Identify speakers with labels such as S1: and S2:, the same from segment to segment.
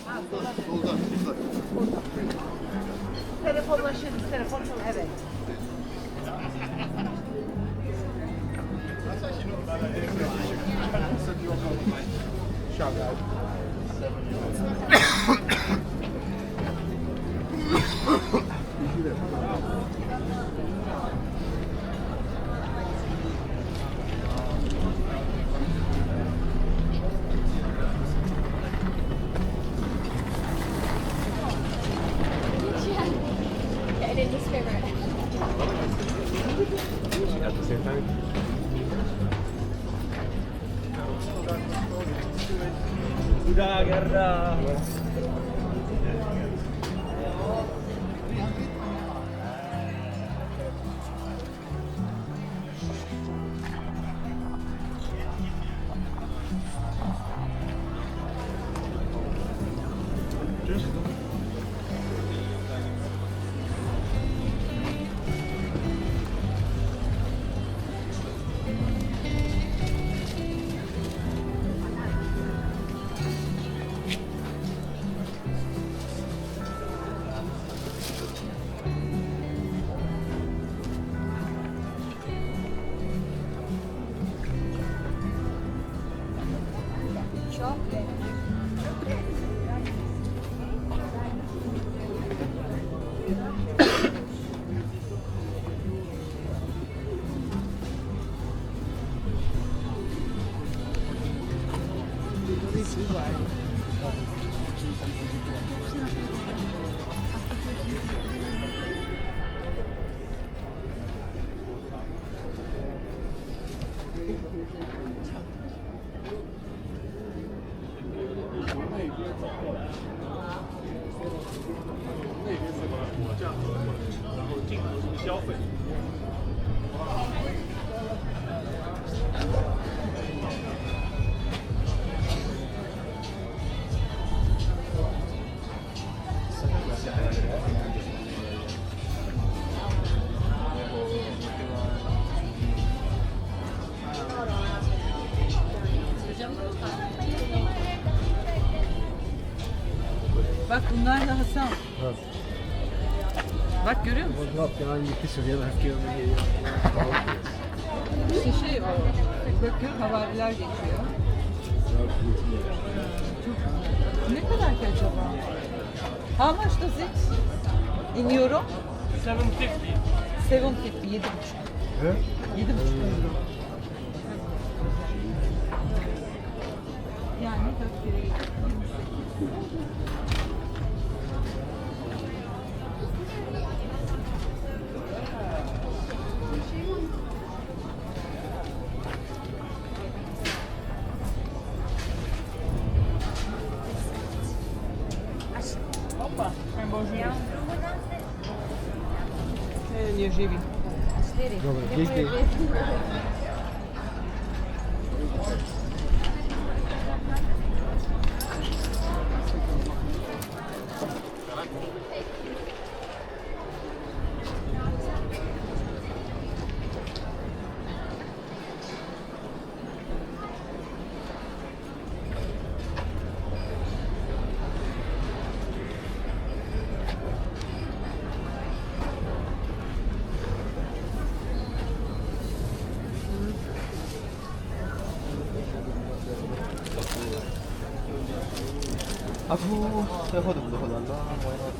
S1: Soldan.
S2: Telefonlaşırız, telefon çok. Evet.
S3: And it's his favorite.
S4: At the same time. Udah, Gerda.
S2: Bak bunlar da Hasan.
S4: Evet.
S2: Bak görüyor musun?
S4: Bak yani gitti şuraya bak geliyor.
S2: İşte şey o. Bakıyor havariler geçiyor. Ne kadar ki acaba? How much does it? In euro?
S5: 750.
S2: 750, 7,5.
S4: He?
S2: 7,5 euro. Yani 4 kere 7.
S5: Opa, un beau jeu.
S2: Nie żywi.
S4: Dobra, dzięki. Aduh, saya hodl, Allah, why not?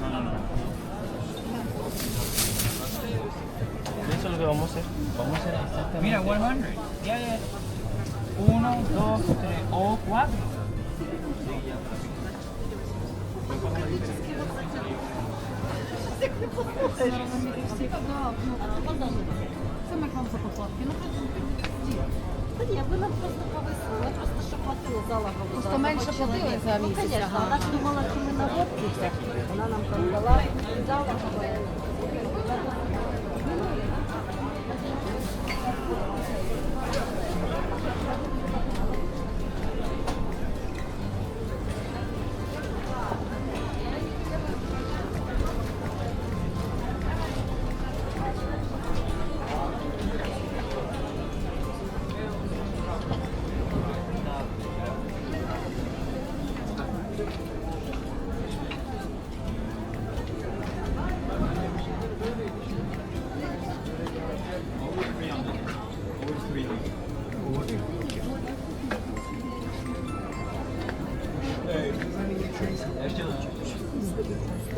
S5: No, no. Eso es lo que vamos a hacer. Vamos a hacer exactamente. Mira, 100. Ya. 1, 2, 3 o 4.
S3: Саме вам закупати. Та ні, ви нам просто повисили, я просто що платила зала. Просто менше платили за місяць. Ну, звісно, вона ж думала, що ми на водці. Вона нам там дала, зала.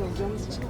S1: olacağımız için